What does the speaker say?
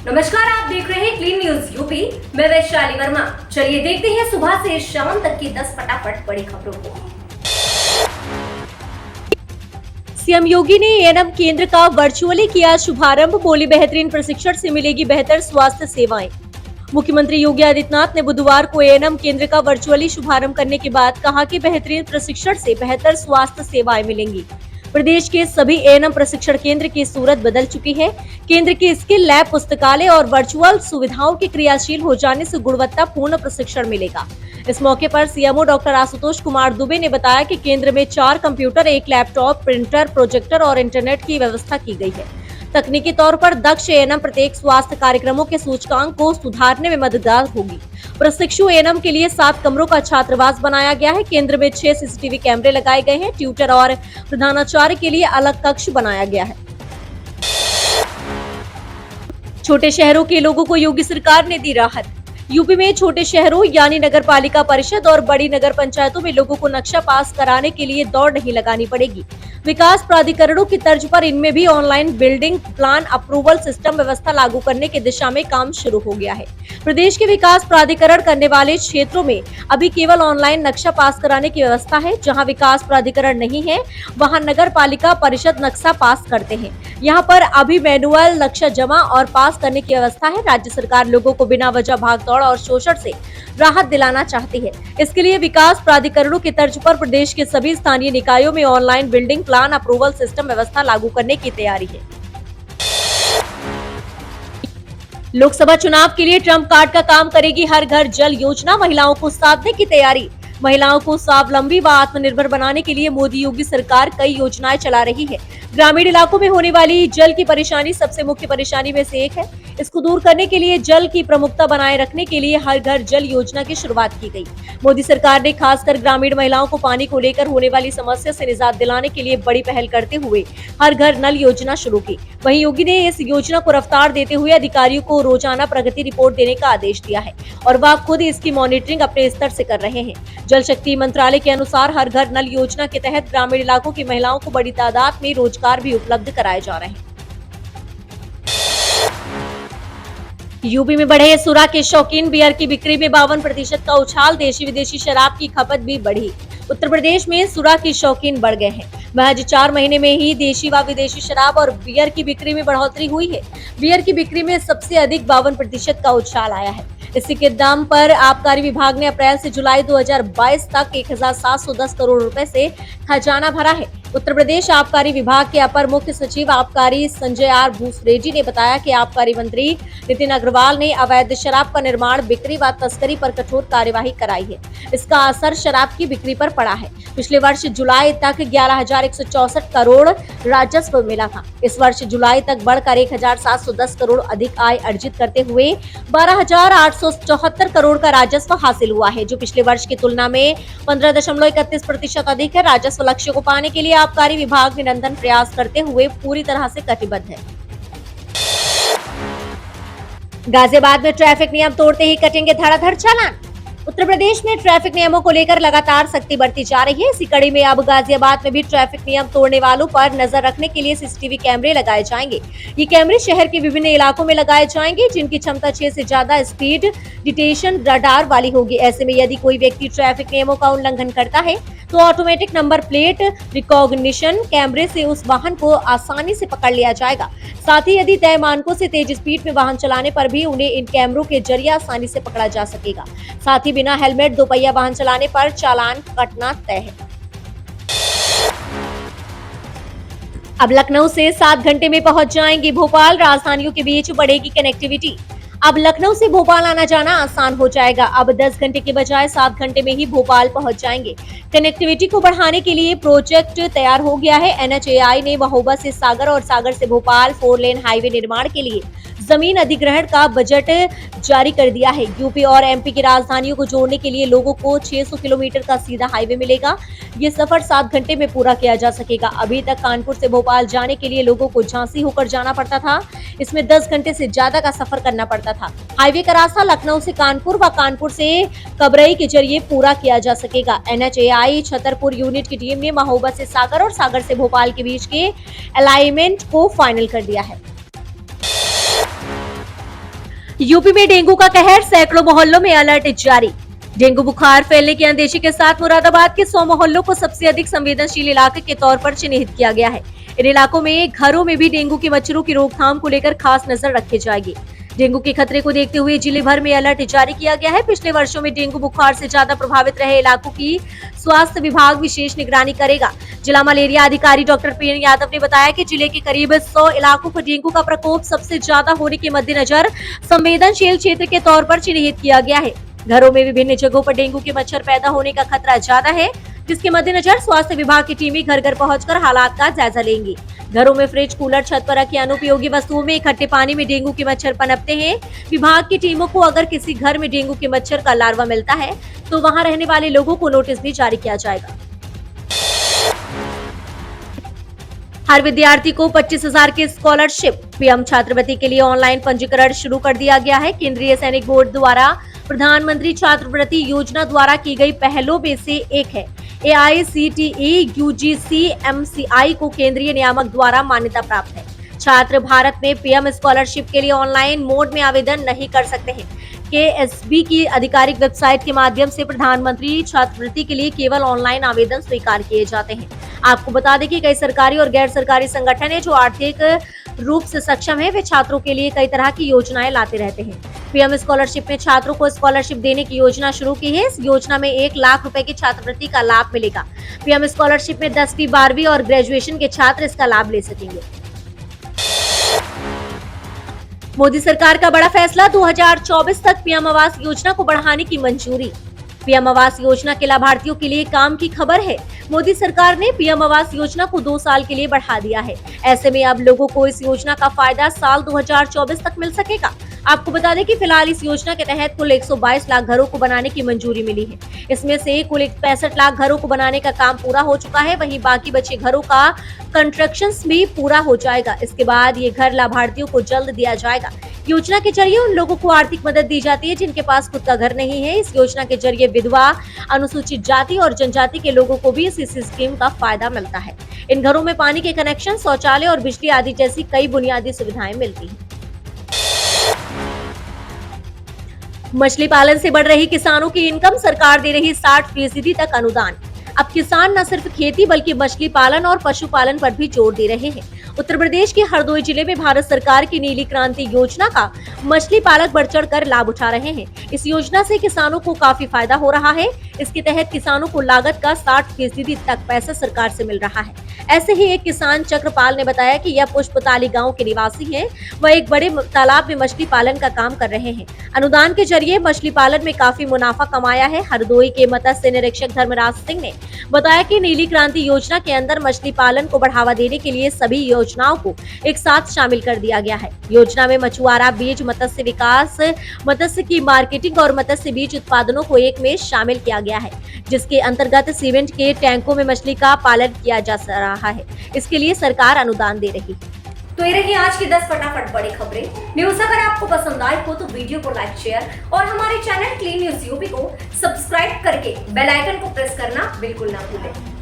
नमस्कार, आप देख रहे हैं क्लीन न्यूज यूपी। मैं वैशाली वर्मा। चलिए देखते हैं सुबह से शाम तक की 10 फटाफट बड़ी खबरों को। सीएम योगी ने एएनएम केंद्र का वर्चुअली किया शुभारंभ। बोली, बेहतरीन प्रशिक्षण से मिलेगी बेहतर स्वास्थ्य सेवाएं। मुख्यमंत्री योगी आदित्यनाथ ने बुधवार को एएनएम केंद्र का वर्चुअली शुभारंभ करने के बाद कहा कि बेहतरीन प्रशिक्षण से बेहतर स्वास्थ्य सेवाएं मिलेंगी। प्रदेश के सभी एएनएम प्रशिक्षण केंद्र की सूरत बदल चुकी है। केंद्र के स्किल लैब, पुस्तकालय और वर्चुअल सुविधाओं के क्रियाशील हो जाने से गुणवत्तापूर्ण प्रशिक्षण मिलेगा। इस मौके पर सीएमओ डॉक्टर आशुतोष कुमार दुबे ने बताया कि केंद्र में 4 कंप्यूटर, 1 लैपटॉप, प्रिंटर, प्रोजेक्टर और इंटरनेट की व्यवस्था की गई है। तकनीकी तौर पर दक्ष एएनएम प्रत्येक स्वास्थ्य कार्यक्रमों के सूचकांक को सुधारने में मददगार होगी। प्रशिक्षु एएनएम के लिए 7 कमरों का छात्रावास बनाया गया है। केंद्र में 6 सीसीटीवी कैमरे लगाए गए हैं। ट्यूटर और प्रधानाचार्य के लिए अलग कक्ष बनाया गया है। छोटे शहरों के लोगों को योगी सरकार ने दी राहत। यूपी में छोटे शहरों यानी नगर पालिका परिषद और बड़ी नगर पंचायतों में लोगों को नक्शा पास कराने के लिए दौड़ नहीं लगानी पड़ेगी। विकास प्राधिकरणों की तर्ज पर इनमें भी online building plan approval system व्यवस्था लागू करने की दिशा में काम शुरू हो गया है। प्रदेश के विकास प्राधिकरण करने वाले क्षेत्रों में अभी केवल ऑनलाइन नक्शा पास कराने की व्यवस्था है। जहां विकास प्राधिकरण नहीं है, वहां नगर पालिका परिषद नक्शा पास करते हैं। यहाँ पर अभी मैनुअल नक्शा जमा और पास करने की व्यवस्था है। राज्य सरकार लोगों को बिना वजह भागदौड़ और शोषण से राहत दिलाना चाहती है। इसके लिए विकास प्राधिकरणों की तर्ज पर प्रदेश के सभी स्थानीय निकायों में online building plan approval system व्यवस्था लागू करने की तैयारी है। लोकसभा चुनाव के लिए ट्रम्प कार्ड का काम करेगी हर घर जल योजना। महिलाओं को साधने की तैयारी। महिलाओं को स्वावलंबी व आत्मनिर्भर बनाने के लिए मोदी योगी सरकार कई योजनाएं चला रही है। ग्रामीण इलाकों में होने वाली जल की परेशानी सबसे मुख्य परेशानी में से एक है। इसको दूर करने के लिए जल की प्रमुखता बनाए रखने के लिए हर घर जल योजना की शुरुआत की गई। मोदी सरकार ने खासकर ग्रामीण महिलाओं को पानी को लेकर होने वाली समस्या से निजात दिलाने के लिए बड़ी पहल करते हुए हर घर नल योजना शुरू की। वहीं योगी ने इस योजना को रफ्तार देते हुए अधिकारियों को रोजाना प्रगति रिपोर्ट देने का आदेश दिया है और वह खुद इसकी मॉनिटरिंग अपने स्तर से कर रहे हैं। जल शक्ति मंत्रालय के अनुसार हर घर नल योजना के तहत ग्रामीण इलाकों की महिलाओं को बड़ी तादाद में रोजगार भी उपलब्ध कराए जा रहे हैं। यूपी में बढ़े सुरा के शौकीन। बियर की बिक्री में 52% का उछाल। देशी विदेशी शराब की खपत भी बढ़ी। उत्तर प्रदेश में सुरा के शौकीन बढ़ गए हैं। महज 4 महीने में ही देशी व विदेशी शराब और बियर की बिक्री में बढ़ोतरी हुई है। बियर की बिक्री में सबसे अधिक 52% का उछाल आया है। इसी के दाम पर आबकारी विभाग ने अप्रैल से जुलाई 2022 तक 1710 करोड़ रुपए से खजाना भरा है। उत्तर प्रदेश आबकारी विभाग के अपर मुख्य सचिव आबकारी संजय आर भूसरेड्डी ने बताया कि आबकारी मंत्री नितिन अग्रवाल ने अवैध शराब का निर्माण, बिक्री व तस्करी पर कठोर कार्यवाही कराई है। इसका असर शराब की बिक्री पर पड़ा है। पिछले वर्ष जुलाई तक 11,164 करोड़ राजस्व मिला था। इस वर्ष जुलाई तक बढ़कर 1,710 करोड़ अधिक आय अर्जित करते हुए 12,874 करोड़ का राजस्व हासिल हुआ है, जो पिछले वर्ष की तुलना में 15.31% अधिक है। राजस्व लक्ष्य को पाने के लिए आबकारी विभाग निरंतर प्रयास करते हुए पूरी तरह से कटिबद्ध है। गाजियाबाद में ट्रैफिक नियम तोड़ते ही कटेंगे धड़ाधड़ चालान। उत्तर प्रदेश में ट्रैफिक नियमों को लेकर लगातार सख्ती बढ़ती जा रही है। इसी कड़ी में अब गाजियाबाद में भी ट्रैफिक नियम तोड़ने वालों पर नजर रखने के लिए सीसीटीवी कैमरे लगाए जाएंगे। ये कैमरे शहर के विभिन्न इलाकों में लगाए जाएंगे, जिनकी क्षमता 6 से ज्यादा स्पीड डिटेक्शन रडार वाली होगी। ऐसे में यदि कोई व्यक्ति ट्रैफिक नियमों का उल्लंघन करता है तो ऑटोमेटिक नंबर प्लेट रिकॉग्निशन कैमरे से उस वाहन को आसानी से पकड़ लिया जाएगा। साथ ही यदि तय मानकों से तेज स्पीड में वाहन चलाने पर भी उन्हें इन कैमरों के जरिए आसानी से पकड़ा जा सकेगा। साथ ही बिना हेलमेट दोपहिया वाहन चलाने पर चालान कटना तय है। अब लखनऊ से 7 घंटे में पहुंच जाएंगे भोपाल। राजधानियों के बीच बढ़ेगी कनेक्टिविटी। अब लखनऊ से भोपाल आना जाना आसान हो जाएगा। अब 10 घंटे के बजाय 7 घंटे में ही भोपाल पहुंच जाएंगे। कनेक्टिविटी को बढ़ाने के लिए प्रोजेक्ट तैयार हो गया है। एनएचएआई ने महोबा से सागर और सागर से भोपाल 4 लेन हाईवे निर्माण के लिए जमीन अधिग्रहण का बजट जारी कर दिया है। यूपी और एमपी की राजधानियों को जोड़ने के लिए लोगों को 600 किलोमीटर का सीधा हाईवे मिलेगा। ये सफर 7 घंटे में पूरा किया जा सकेगा। अभी तक कानपुर से भोपाल जाने के लिए लोगों को झांसी होकर जाना पड़ता था। इसमें 10 घंटे से ज्यादा का सफर करना पड़ता था। हाईवे का रास्ता लखनऊ से कानपुर व कानपुर से कबरई के जरिए पूरा किया जा सकेगा। एनएचएआई छतरपुर यूनिट की टीम ने महोबा से सागर और सागर से भोपाल के बीच के अलाइनमेंट को फाइनल कर दिया है। यूपी में डेंगू का कहर, सैकड़ों मोहल्लों में अलर्ट जारी। डेंगू बुखार फैलने के अंदेशे के साथ मुरादाबाद के 100 मोहल्लों को सबसे अधिक संवेदनशील इलाके के तौर पर चिन्हित किया गया है। इन इलाकों में घरों में भी डेंगू के मच्छरों की रोकथाम को लेकर खास नजर रखी जाएगी। डेंगू के खतरे को देखते हुए जिले भर में अलर्ट जारी किया गया है। पिछले वर्षों में डेंगू बुखार से ज्यादा प्रभावित रहे इलाकों की स्वास्थ्य विभाग विशेष निगरानी करेगा। जिला मलेरिया अधिकारी डॉक्टर पीएन यादव ने बताया कि जिले के करीब 100 इलाकों पर डेंगू का प्रकोप सबसे ज्यादा होने के मद्देनजर संवेदनशील क्षेत्र के तौर पर चिन्हित किया गया है। घरों में विभिन्न जगहों पर डेंगू के मच्छर पैदा होने का खतरा ज्यादा है, जिसके मद्देनजर स्वास्थ्य विभाग की टीमें घर घर पहुंचकर हालात का जायजा लेंगी। घरों में फ्रिज, कूलर, छत पर रखी अनुपयोगी वस्तुओं में इकट्ठे पानी में डेंगू के मच्छर पनपते हैं। विभाग की टीमों को अगर किसी घर में डेंगू के मच्छर का लार्वा मिलता है तो वहां रहने वाले लोगों को नोटिस भी जारी किया जाएगा। हर विद्यार्थी को 25,000 की स्कॉलरशिप। पीएम छात्रवृत्ति के लिए ऑनलाइन पंजीकरण शुरू कर दिया गया है। केंद्रीय सैनिक बोर्ड द्वारा प्रधानमंत्री छात्रवृत्ति योजना द्वारा की गई पहलों में से एक है। AICTE UGC MCI को केंद्रीय नियामक द्वारा मान्यता प्राप्त है। छात्र भारत में पीएम स्कॉलरशिप के लिए ऑनलाइन मोड में आवेदन नहीं कर सकते हैं। KSB की आधिकारिक वेबसाइट के माध्यम से प्रधानमंत्री छात्रवृत्ति के लिए केवल ऑनलाइन आवेदन स्वीकार किए जाते हैं। आपको बता दें कि कई सरकारी और गैर सरकारी संगठन हैं जो आर्थिक रूप से सक्षम है, वे छात्रों के लिए कई तरह की योजनाएं लाते रहते हैं। पीएम स्कॉलरशिप में छात्रों को स्कॉलरशिप देने की योजना शुरू की है। इस योजना में 1 लाख रुपए की छात्रवृत्ति का लाभ मिलेगा। पीएम स्कॉलरशिप में 10वीं, 12वीं और ग्रेजुएशन के छात्र इसका लाभ ले सकेंगे। मोदी सरकार का बड़ा फैसला, 2024 तक पीएम आवास योजना को बढ़ाने की मंजूरी। पीएम आवास योजना के लाभार्थियों के लिए काम की खबर है। मोदी सरकार ने पीएम आवास योजना को 2 साल के लिए बढ़ा दिया है। ऐसे में अब लोगों को इस योजना का फायदा साल 2024 तक मिल सकेगा। आपको बता दें कि फिलहाल इस योजना के तहत कुल 122 लाख घरों को बनाने की मंजूरी मिली है। इसमें से कुल 65 लाख घरों को बनाने का काम पूरा हो चुका है। वहीं बाकी बचे घरों का कंस्ट्रक्शन भी पूरा हो जाएगा। इसके बाद ये घर लाभार्थियों को जल्द दिया जाएगा। योजना के जरिए उन लोगों को आर्थिक मदद दी जाती है जिनके पास खुद का घर नहीं है। इस योजना के जरिए विधवा, अनुसूचित जाति और जनजाति के लोगों को भी इस स्कीम का फायदा मिलता है। इन घरों में पानी के कनेक्शन, शौचालय और बिजली आदि जैसी कई बुनियादी सुविधाएं मिलती हैं। मछली पालन से बढ़ रही किसानों की इनकम, सरकार दे रही 60% तक अनुदान। अब किसान न सिर्फ खेती बल्कि मछली पालन और पशुपालन पर भी जोर दे रहे हैं। उत्तर प्रदेश के हरदोई जिले में भारत सरकार की नीली क्रांति योजना का मछली पालक बढ़ चढ़ कर लाभ उठा रहे हैं। इस योजना से किसानों को काफी फायदा हो रहा है। इसके तहत किसानों को लागत का 60% तक पैसा सरकार से मिल रहा है। ऐसे ही एक किसान चक्रपाल ने बताया कि यह पुष्पताली गांव के निवासी हैं। वह एक बड़े तालाब में मछली पालन का काम कर रहे हैं। अनुदान के जरिए मछली पालन में काफी मुनाफा कमाया है। हरदोई के मत्स्य निरीक्षक धर्मराज सिंह ने बताया कि नीली क्रांति योजना के अंदर मछली पालन को बढ़ावा देने के लिए सभी योजनाओं को एक साथ शामिल कर दिया गया है। योजना में मछुआरा बीज, मत्स्य विकास, मत्स्य की मार्केटिंग और मत्स्य बीज उत्पादनों को एक में शामिल किया गया है, जिसके अंतर्गत सीमेंट के टैंकों में मछली का पालन किया जा रहा है। इसके लिए सरकार अनुदान दे रही है। तो ये रही आज की 10 फटाफट बड़ी खबरें। न्यूज अगर आपको पसंद आए हो तो वीडियो को लाइक, शेयर और हमारे चैनल क्लीन न्यूज यूपी को सब्सक्राइब करके बेल आइकन को प्रेस करना बिल्कुल ना भूलें।